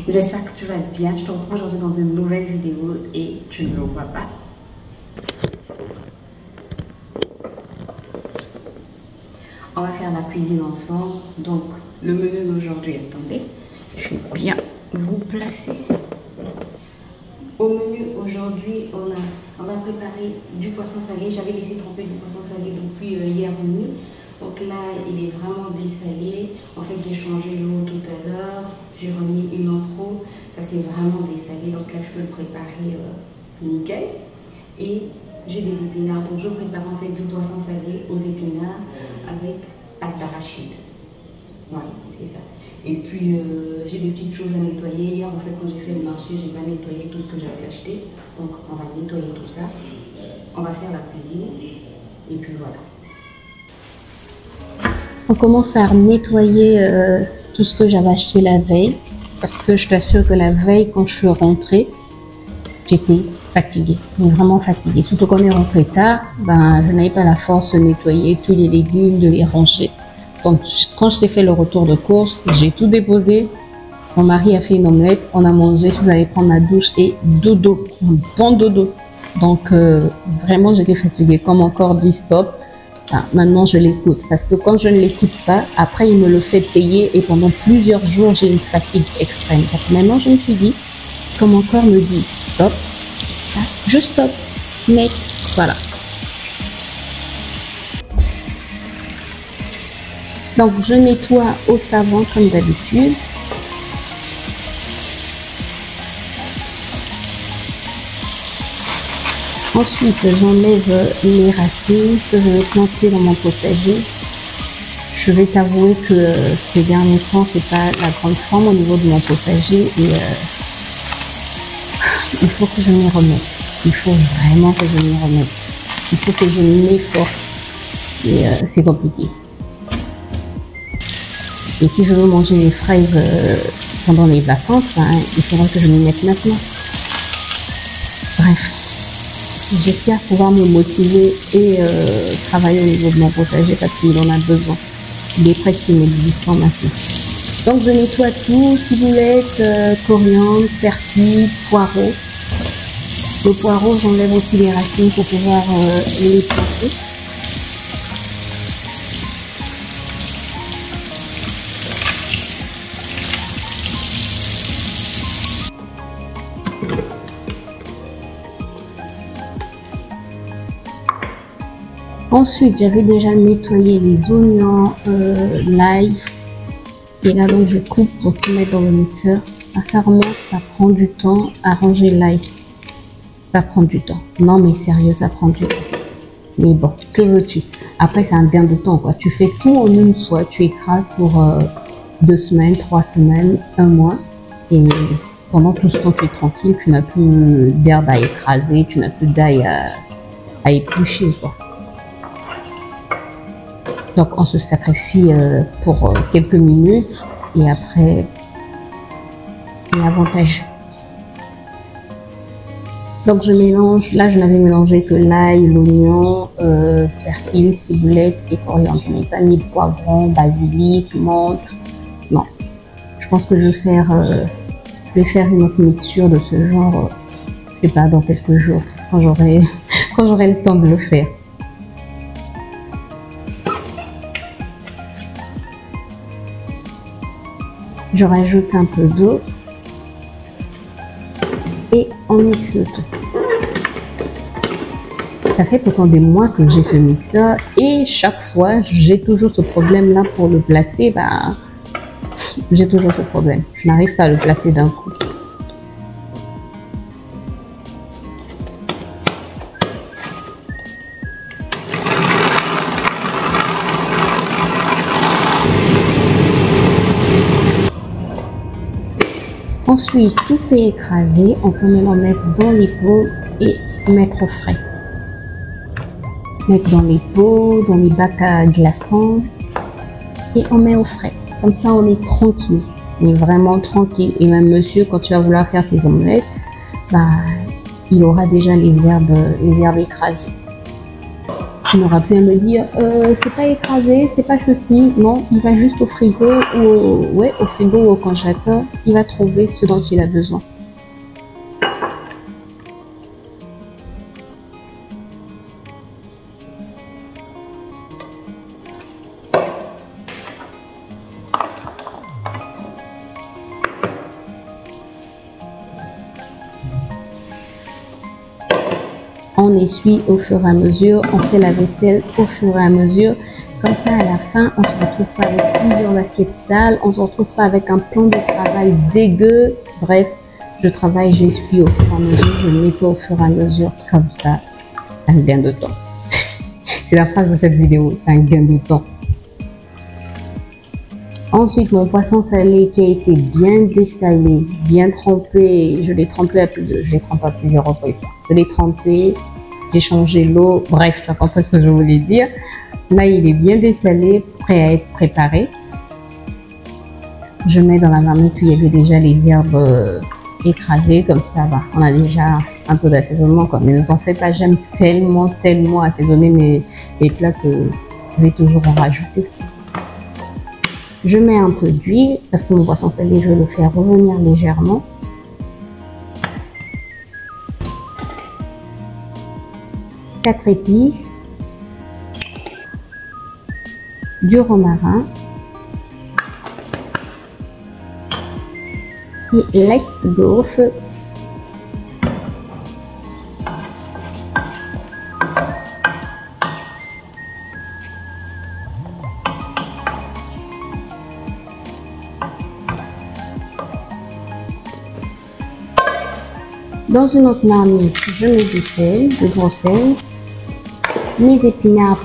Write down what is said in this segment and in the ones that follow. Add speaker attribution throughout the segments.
Speaker 1: J'espère que tu vas bien. Je te retrouve aujourd'hui dans une nouvelle vidéo et tu ne le vois pas. On va faire la cuisine ensemble. Donc, le menu d'aujourd'hui, attendez, je vais bien vous placer. Au menu aujourd'hui, on va préparer du poisson salé. J'avais laissé tremper du poisson salé depuis hier nuit. Donc là, il est vraiment dessalé. En fait, j'ai changé l'eau tout à l'heure. J'ai remis une eau trop. Ça, c'est vraiment dessalé. Donc là, je peux le préparer nickel. Et j'ai des épinards. Donc, je prépare en fait du poisson salé aux épinards avec pâte d'arachide. Voilà, c'est ça. Et puis, j'ai des petites choses à nettoyer. Hier, en fait, quand j'ai fait le marché, j'ai pas nettoyé tout ce que j'avais acheté. Donc, on va nettoyer tout ça. On va faire la cuisine. Et puis, voilà. On commence par nettoyer tout ce que j'avais acheté la veille. Parce que je t'assure que la veille, quand je suis rentrée, j'étais fatiguée. Vraiment fatiguée. Surtout quand on est rentré tard, ben, je n'avais pas la force de nettoyer tous les légumes, de les ranger. Donc, quand je t'ai fait le retour de course, j'ai tout déposé. Mon mari a fait une omelette, on a mangé, je vais aller prendre ma douche et dodo, un bon dodo. Donc, vraiment, j'étais fatiguée. Comme mon corps dit stop, ben, maintenant je l'écoute. Parce que quand je ne l'écoute pas, après, il me le fait payer et pendant plusieurs jours, j'ai une fatigue extrême. Donc, maintenant, je me suis dit, quand mon corps me dit stop, ben, je stoppe. Mais voilà. Donc, je nettoie au savon comme d'habitude. Ensuite, j'enlève les racines que je vais planter dans mon potager. Je vais t'avouer que ces derniers temps, c'est pas la grande forme au niveau de mon potager et il faut que je m'y remette. Il faut vraiment que je m'y remette. Il faut que je m'efforce et c'est compliqué. Et si je veux manger les fraises pendant les vacances, ben, il faudra que je m'y mette maintenant. Bref, j'espère pouvoir me motiver et travailler au niveau de mon potager parce qu'il en a besoin. Il est presque inexistant maintenant. Donc je nettoie tout, ciboulette, coriandre, persil, poireau. Le poireau, j'enlève aussi les racines pour pouvoir les planter. Ensuite, j'avais déjà nettoyé les oignons, l'ail. Et là, donc, je coupe pour tout mettre dans le mixeur. Sincèrement, ça prend du temps à ranger l'ail. Ça prend du temps. Non, mais sérieux, ça prend du temps. Mais bon, que veux-tu? Après, c'est un gain de temps, quoi. Tu fais tout en une fois. Tu écrases pour 2 semaines, 3 semaines, 1 mois. Et pendant tout ce temps, tu es tranquille. Tu n'as plus d'herbe à écraser. Tu n'as plus d'ail à éplucher, quoi. Donc, on se sacrifie pour quelques minutes et après, c'est avantageux. Donc, je mélange. Là, je n'avais mélangé que l'ail, l'oignon, persil, ciboulette et coriandre. Je n'ai pas mis de poivron, basilic, menthe. Non. Je pense que je vais faire une autre mixture de ce genre, je sais pas, dans quelques jours, quand j'aurai le temps de le faire. Je rajoute un peu d'eau et on mixe le tout. Ça fait pourtant des mois que j'ai ce mixeur et chaque fois j'ai toujours ce problème là pour le placer. Bah, j'ai toujours ce problème. Je n'arrive pas à le placer d'un coup. Ensuite, tout est écrasé. On peut maintenant mettre dans les pots et mettre au frais. mettre dans les pots, dans les bacs à glaçons et on met au frais. Comme ça, on est tranquille, on est vraiment tranquille. Et même monsieur, quand tu vas vouloir faire ses omelettes, bah, il aura déjà les herbes écrasées. Tu n'auras plus à me dire, c'est pas écrasé, c'est pas ceci. Non, il va juste au frigo ou au frigo ou au congélateur, il va trouver ce dont il a besoin. On essuie au fur et à mesure, on fait la vaisselle au fur et à mesure. Comme ça, à la fin, on ne se retrouve pas avec plusieurs assiettes sales, on ne se retrouve pas avec un plan de travail dégueu. Bref, je travaille, j'essuie au fur et à mesure, je nettoie au fur et à mesure. Comme ça, c'est un gain de temps. C'est la phrase de cette vidéo, c'est un gain de temps. Ensuite, mon poisson salé qui a été bien dessalé, bien trempé, je l'ai trempé à plusieurs reprises. Je l'ai trempé, j'ai changé l'eau, bref, tu as compris ce que je voulais dire. Là, il est bien dessalé, prêt à être préparé. Je mets dans la marmite où il y avait déjà les herbes écrasées, comme ça, bah, on a déjà un peu d'assaisonnement, quoi. Mais ne t'en fais pas, j'aime tellement assaisonner mes plats que je vais toujours en rajouter. Je mets un peu d'huile parce que mon poisson salé, je vais le faire revenir légèrement. Quatre épices, du romarin et let's go au feu. Dans une autre marmite, je mets du sel, du gros sel, mes épinards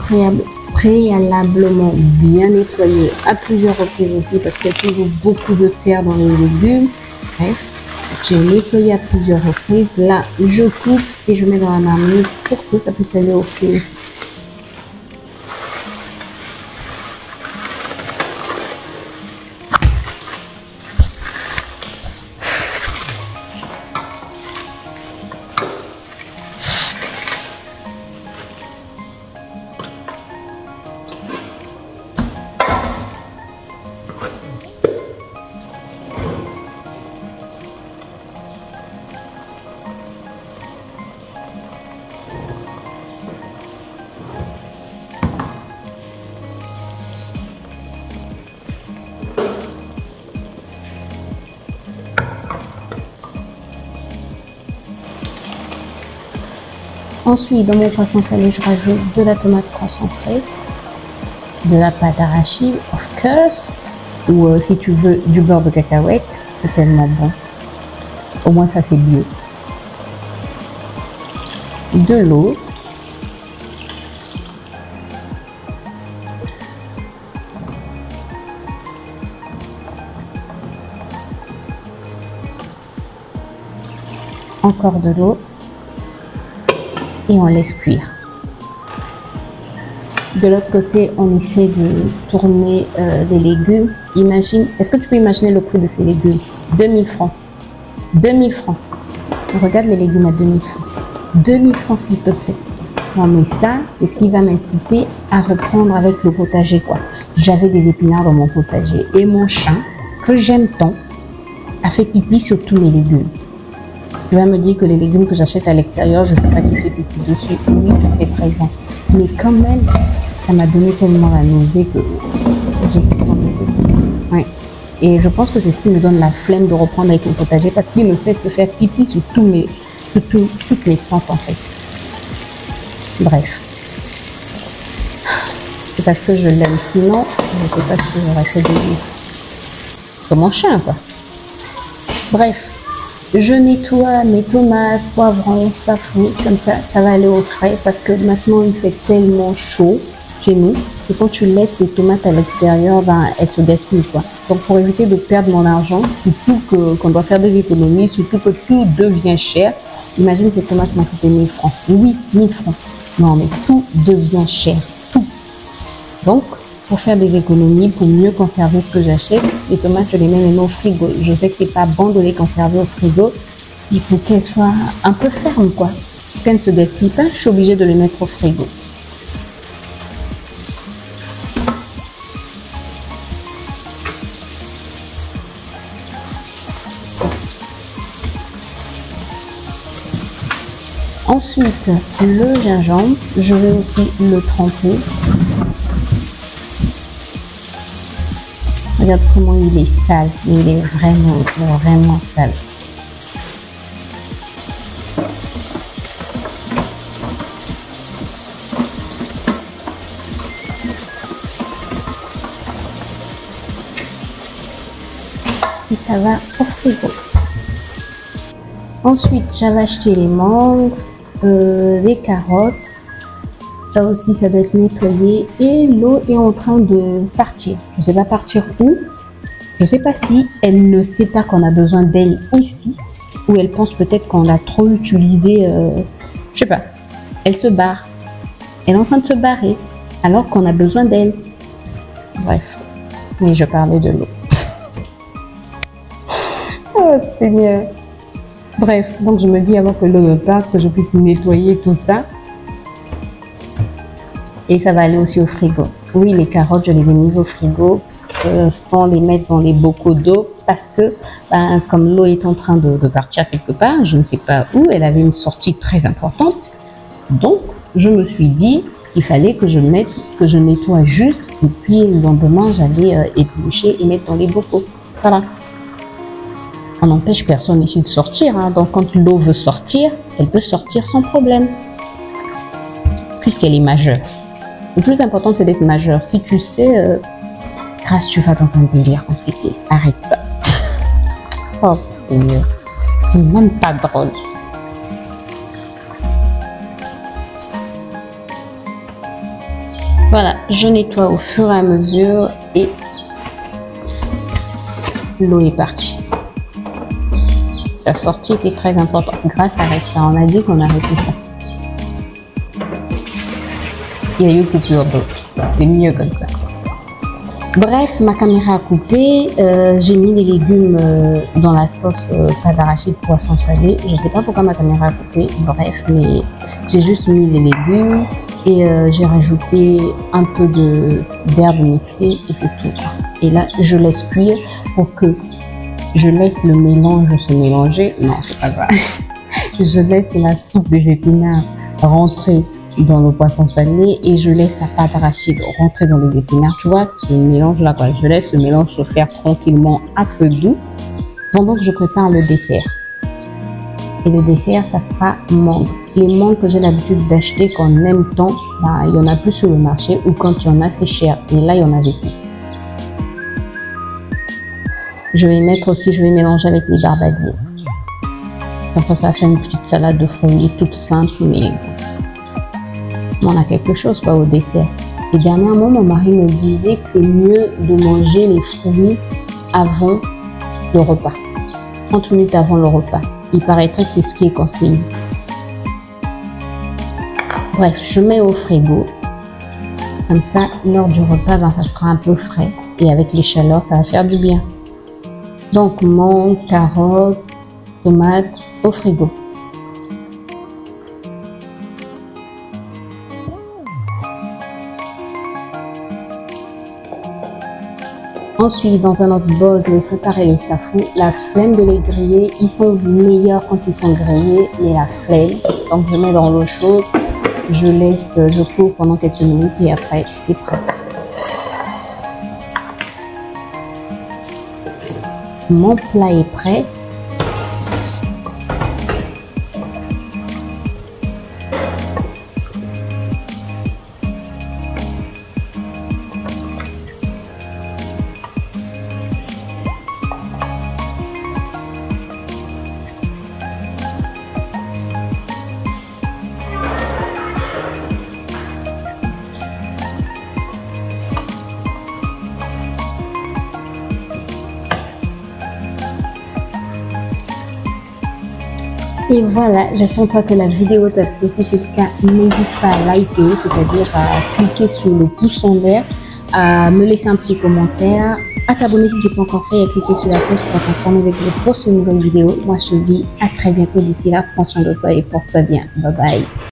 Speaker 1: préalablement bien nettoyés à plusieurs reprises aussi parce qu'il y a toujours beaucoup de terre dans les légumes. Bref, j'ai nettoyé à plusieurs reprises. Là, je coupe et je mets dans la marmite pour que ça puisse aller au feu aussi. Ensuite, dans mon poisson salé, je rajoute de la tomate concentrée, de la pâte d'arachide, of course, ou si tu veux du beurre de cacahuète, c'est tellement bon. Au moins, ça fait bio. De l'eau. Encore de l'eau. Et on laisse cuire. De l'autre côté, on essaie de tourner les légumes. Imagine, est-ce que tu peux imaginer le prix de ces légumes? 2000 francs. 2000 francs. Regarde les légumes à 2000 francs. 2000 francs, s'il te plaît. Non, mais ça, c'est ce qui va m'inciter à reprendre avec le potager, quoi. J'avais des épinards dans mon potager. Et mon chat, que j'aime tant, a fait pipi sur tous mes légumes. Tu vas me dire que les légumes que j'achète à l'extérieur, je ne sais pas qui fait pipi dessus. Oui, tout est présent. Mais quand même, ça m'a donné tellement la nausée que j'ai tout enlevé. Ouais. Et je pense que c'est ce qui me donne la flemme de reprendre avec le potager parce qu'il me cesse de faire pipi sur toutes mes plantes en fait. Bref. C'est parce que je l'aime. Sinon, je ne sais pas ce que j'aurais fait de lui. Comme mon chien, quoi. Bref. Je nettoie mes tomates, poivrons, safran, comme ça va aller au frais parce que maintenant il fait tellement chaud chez nous que quand tu laisses les tomates à l'extérieur, ben, elles se gaspillent quoi. Donc pour éviter de perdre mon argent, surtout qu'on doit faire des économies, surtout que tout devient cher, imagine ces tomates m'ont coûté 1000 francs. Oui, 1000 francs. Non mais tout devient cher. Tout. Donc, pour faire des économies, pour mieux conserver ce que j'achète, les tomates, je les mets maintenant au frigo. Je sais que c'est pas bon de les conserver au frigo. Il faut qu'elles soient un peu fermes, quoi. Qu'elles ne se gaspillent pas, je suis obligée de les mettre au frigo. Ensuite, le gingembre, je vais aussi le tremper. Regarde comment il est sale, mais il est vraiment sale. Et ça va au frigo. Ensuite, j'avais acheté les mangues, les carottes. Ça aussi, ça doit être nettoyé. Et l'eau est en train de partir. Je ne sais pas partir où. Je ne sais pas si elle ne sait pas qu'on a besoin d'elle ici. Ou elle pense peut-être qu'on l'a trop utilisée. Je sais pas. Elle se barre. Elle est en train de se barrer. Alors qu'on a besoin d'elle. Bref. Mais je parlais de l'eau. Oh Seigneur. Bref, donc je me dis avant que l'eau parte, que je puisse nettoyer tout ça. Et ça va aller aussi au frigo. Oui, les carottes, je les ai mises au frigo sans les mettre dans les bocaux d'eau parce que, comme l'eau est en train de partir quelque part, je ne sais pas où, elle avait une sortie très importante. Donc, je me suis dit qu'il fallait que je nettoie juste et puis le lendemain, j'allais éplucher et mettre dans les bocaux. Voilà. On n'empêche personne ici de sortir, hein. Donc quand l'eau veut sortir, elle peut sortir sans problème, puisqu'elle est majeure. Le plus important, c'est d'être majeure. Si tu sais, grâce, tu vas dans un délire compliqué. Arrête ça. Oh Seigneur, c'est même pas drôle. Voilà, je nettoie au fur et à mesure et l'eau est partie. Sa sortie était très importante. Grâce à Resta, on a dit qu'on arrêtait ça. Il y a eu coupure d'eau. C'est mieux comme ça. Bref, ma caméra a coupé. J'ai mis les légumes dans la sauce pâte d'arachide poisson salé. Je ne sais pas pourquoi ma caméra a coupé. Bref, mais j'ai juste mis les légumes et j'ai rajouté un peu d'herbe mixée et c'est tout. Et là, je laisse cuire pour que je laisse le mélange se mélanger. Non, c'est pas grave. Je laisse la soupe de épinards rentrer dans le poisson salé et je laisse la pâte d'arachide rentrer dans les épinards. Tu vois, ce mélange-là, quoi. Je laisse ce mélange se faire tranquillement à feu doux pendant que je prépare le dessert. Et le dessert, ça sera mangue. Les mangues que j'ai l'habitude d'acheter quand on aime tant, il y en a plus sur le marché ou quand il y en a, c'est cher. Et là, il y en avait plus. Je vais mélanger avec les barbadiers. Après, ça fait une petite salade de fruits toute simple, mais on a quelque chose quoi au dessert. Et dernièrement, mon mari me disait que c'est mieux de manger les fruits avant le repas. 30 minutes avant le repas. Il paraîtrait que c'est ce qui est conseillé. Bref, je mets au frigo. Comme ça, lors du repas, ça sera un peu frais. Et avec les chaleurs, ça va faire du bien. Donc, mangue, carottes, tomates au frigo. Ensuite, dans un autre bol, je vais préparer les safous. La flemme de les griller, ils sont meilleurs quand ils sont grillés, mais la flemme. Donc, je mets dans l'eau chaude, je couvre pendant quelques minutes et après, c'est prêt. Mon plat est prêt.
Speaker 2: Et voilà, j'espère que la vidéo t'a plu. Si c'est le cas, n'hésite pas à liker, c'est-à-dire à cliquer sur le pouce en l'air, à me laisser un petit commentaire, à t'abonner si ce n'est pas encore fait et à cliquer sur la cloche pour être informé avec les prochaines nouvelles vidéos. Moi, je te dis à très bientôt. D'ici là, prends soin de toi et porte-toi bien. Bye bye.